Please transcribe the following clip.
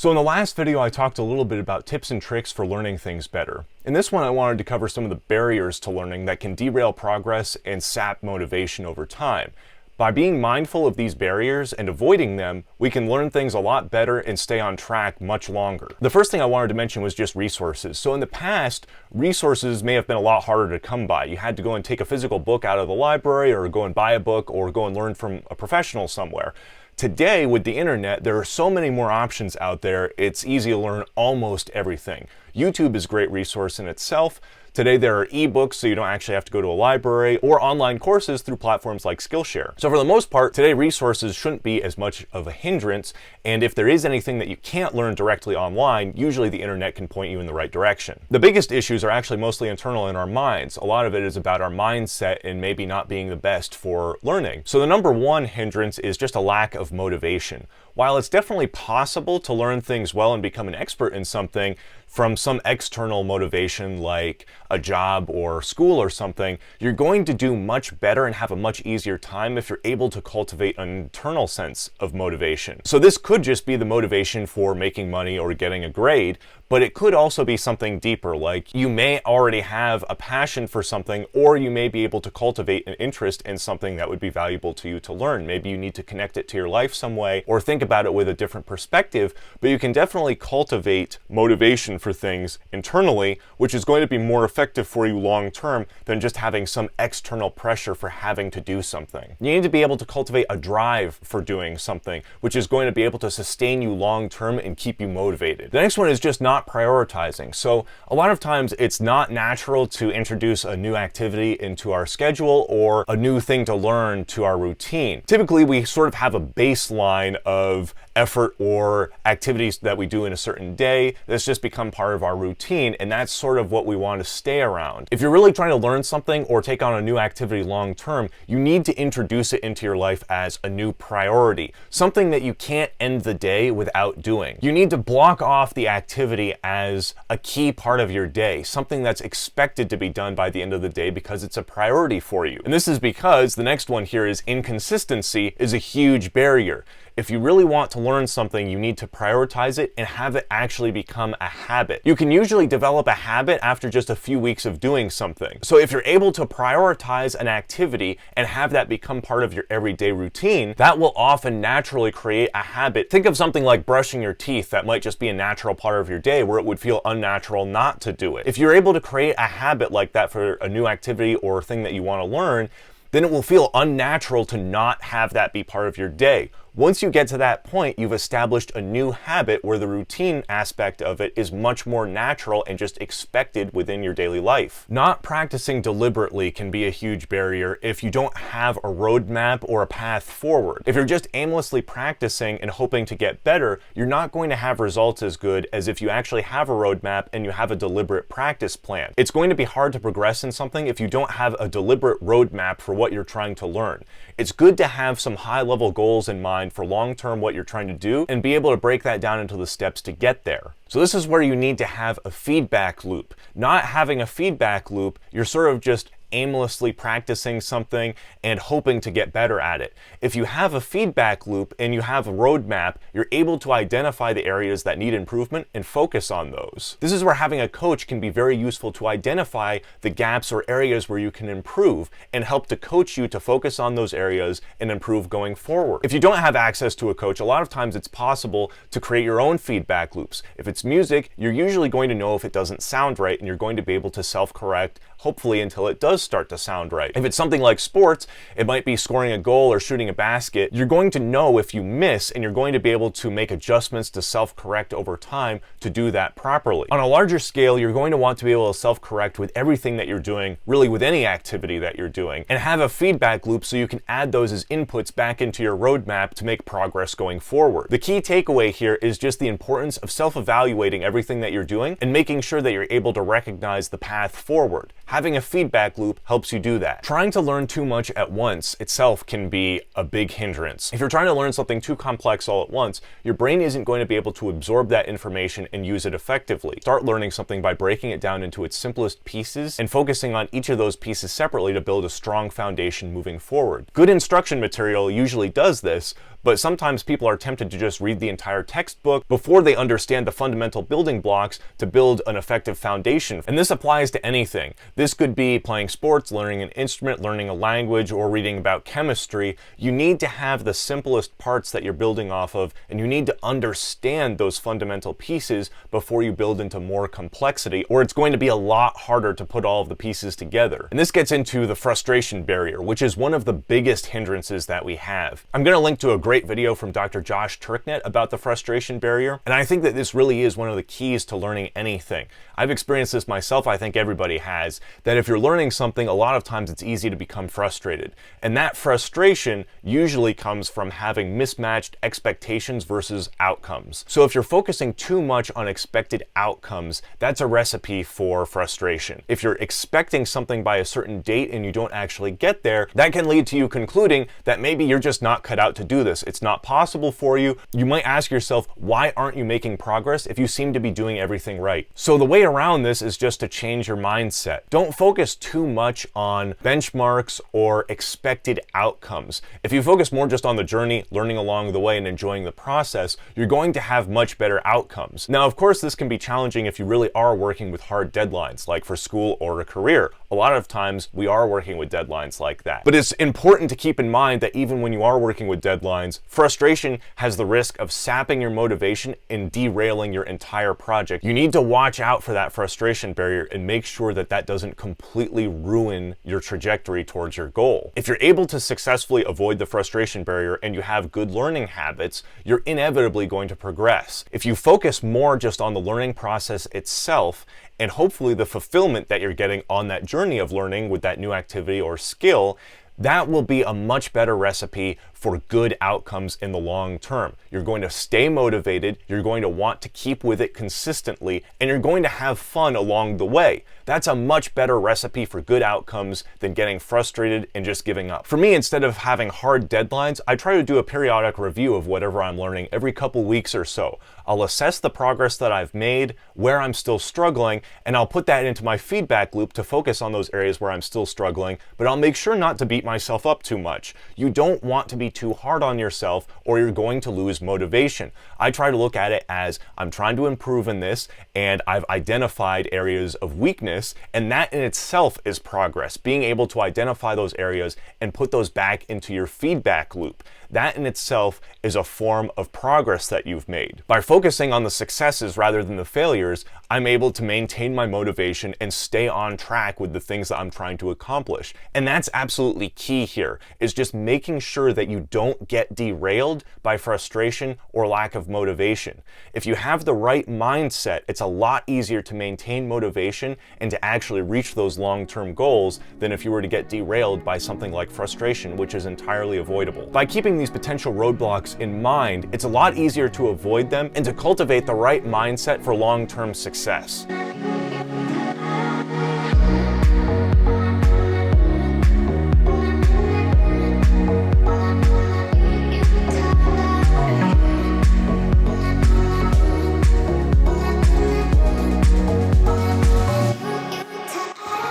So in the last video, I talked a little bit about tips and tricks for learning things better. In this one, I wanted to cover some of the barriers to learning that can derail progress and sap motivation over time. By being mindful of these barriers and avoiding them, we can learn things a lot better and stay on track much longer. The first thing I wanted to mention was just resources. So in the past, resources may have been a lot harder to come by. You had to go and take a physical book out of the library, or go and buy a book, or go and learn from a professional somewhere. Today, with the internet, there are so many more options out there, it's easy to learn almost everything. YouTube is a great resource in itself. Today there are ebooks, so you don't actually have to go to a library, or online courses through platforms like Skillshare. So for the most part, today resources shouldn't be as much of a hindrance, and if there is anything that you can't learn directly online, usually the internet can point you in the right direction. The biggest issues are actually mostly internal in our minds. A lot of it is about our mindset and maybe not being the best for learning. So the number one hindrance is just a lack of motivation. While it's definitely possible to learn things well and become an expert in something from some external motivation like a job or school or something, you're going to do much better and have a much easier time if you're able to cultivate an internal sense of motivation. So this could just be the motivation for making money or getting a grade, but it could also be something deeper, like you may already have a passion for something, or you may be able to cultivate an interest in something that would be valuable to you to learn. Maybe you need to connect it to your life some way, or think about it with a different perspective, but you can definitely cultivate motivation for things internally, which is going to be more effective for you long term than just having some external pressure for having to do something. You need to be able to cultivate a drive for doing something, which is going to be able to sustain you long term and keep you motivated. The next one is just not prioritizing. So a lot of times it's not natural to introduce a new activity into our schedule or a new thing to learn to our routine. Typically, we sort of have a baseline of effort or activities that we do in a certain day that's just become part of our routine, and that's sort of what we want to stay around. If you're really trying to learn something or take on a new activity long term, you need to introduce it into your life as a new priority, something that you can't end the day without doing. You need to block off the activity as a key part of your day, something that's expected to be done by the end of the day because it's a priority for you. And this is because the next one here is inconsistency is a huge barrier. If you really want to learn something, you need to prioritize it and have it actually become a habit. You can usually develop a habit after just a few weeks of doing something. So if you're able to prioritize an activity and have that become part of your everyday routine, that will often naturally create a habit. Think of something like brushing your teeth that might just be a natural part of your day where it would feel unnatural not to do it. If you're able to create a habit like that for a new activity or thing that you want to learn, then it will feel unnatural to not have that be part of your day. Once you get to that point, you've established a new habit where the routine aspect of it is much more natural and just expected within your daily life. Not practicing deliberately can be a huge barrier if you don't have a roadmap or a path forward. If you're just aimlessly practicing and hoping to get better, you're not going to have results as good as if you actually have a roadmap and you have a deliberate practice plan. It's going to be hard to progress in something if you don't have a deliberate roadmap for what you're trying to learn. It's good to have some high-level goals in mind for long-term what you're trying to do and be able to break that down into the steps to get there. So this is where you need to have a feedback loop. Not having a feedback loop, you're sort of just aimlessly practicing something and hoping to get better at it. If you have a feedback loop and you have a roadmap, you're able to identify the areas that need improvement and focus on those. This is where having a coach can be very useful to identify the gaps or areas where you can improve and help to coach you to focus on those areas and improve going forward. If you don't have access to a coach, a lot of times it's possible to create your own feedback loops. If it's music, you're usually going to know if it doesn't sound right, and you're going to be able to self-correct, hopefully until it does start to sound right. If it's something like sports, it might be scoring a goal or shooting a basket. You're going to know if you miss, and you're going to be able to make adjustments to self-correct over time to do that properly. On a larger scale, you're going to want to be able to self-correct with everything that you're doing, really with any activity that you're doing, and have a feedback loop so you can add those as inputs back into your roadmap to make progress going forward. The key takeaway here is just the importance of self-evaluating everything that you're doing and making sure that you're able to recognize the path forward. Having a feedback loop helps you do that. Trying to learn too much at once itself can be a big hindrance. If you're trying to learn something too complex all at once, your brain isn't going to be able to absorb that information and use it effectively. Start learning something by breaking it down into its simplest pieces and focusing on each of those pieces separately to build a strong foundation moving forward. Good instruction material usually does this, but sometimes people are tempted to just read the entire textbook before they understand the fundamental building blocks to build an effective foundation. And this applies to anything. This could be playing sports, learning an instrument, learning a language, or reading about chemistry. You need to have the simplest parts that you're building off of, and you need to understand those fundamental pieces before you build into more complexity, or it's going to be a lot harder to put all of the pieces together. And this gets into the frustration barrier, which is one of the biggest hindrances that we have. I'm going to link to a great video from Dr. Josh Turknet about the frustration barrier, and I think that this really is one of the keys to learning anything. I've experienced this myself, I think everybody has, that if you're learning something, a lot of times it's easy to become frustrated. And that frustration usually comes from having mismatched expectations versus outcomes. So if you're focusing too much on expected outcomes, that's a recipe for frustration. If you're expecting something by a certain date and you don't actually get there, that can lead to you concluding that maybe you're just not cut out to do this. It's not possible for you. You might ask yourself, why aren't you making progress if you seem to be doing everything right? So the way around this is just to change your mindset. Don't focus too much on benchmarks or expected outcomes. If you focus more just on the journey, learning along the way and enjoying the process, you're going to have much better outcomes. Now, of course, this can be challenging if you really are working with hard deadlines, like for school or a career. A lot of times we are working with deadlines like that. But it's important to keep in mind that even when you are working with deadlines, frustration has the risk of sapping your motivation and derailing your entire project. You need to watch out for that frustration barrier and make sure that that doesn't completely ruin your trajectory towards your goal. If you're able to successfully avoid the frustration barrier and you have good learning habits, you're inevitably going to progress. If you focus more just on the learning process itself and hopefully the fulfillment that you're getting on that journey of learning with that new activity or skill, that will be a much better recipe for good outcomes in the long term. You're going to stay motivated, you're going to want to keep with it consistently, and you're going to have fun along the way. That's a much better recipe for good outcomes than getting frustrated and just giving up. For me, instead of having hard deadlines, I try to do a periodic review of whatever I'm learning every couple weeks or so. I'll assess the progress that I've made, where I'm still struggling, and I'll put that into my feedback loop to focus on those areas where I'm still struggling, but I'll make sure not to beat myself up too much. You don't want to be too hard on yourself or you're going to lose motivation. I try to look at it as I'm trying to improve in this and I've identified areas of weakness, and that in itself is progress. Being able to identify those areas and put those back into your feedback loop. That in itself is a form of progress that you've made. By focusing on the successes rather than the failures, I'm able to maintain my motivation and stay on track with the things that I'm trying to accomplish. And that's absolutely key here, is just making sure that you don't get derailed by frustration or lack of motivation. If you have the right mindset, it's a lot easier to maintain motivation and to actually reach those long-term goals than if you were to get derailed by something like frustration, which is entirely avoidable. By keeping these potential roadblocks in mind, it's a lot easier to avoid them and to cultivate the right mindset for long-term success.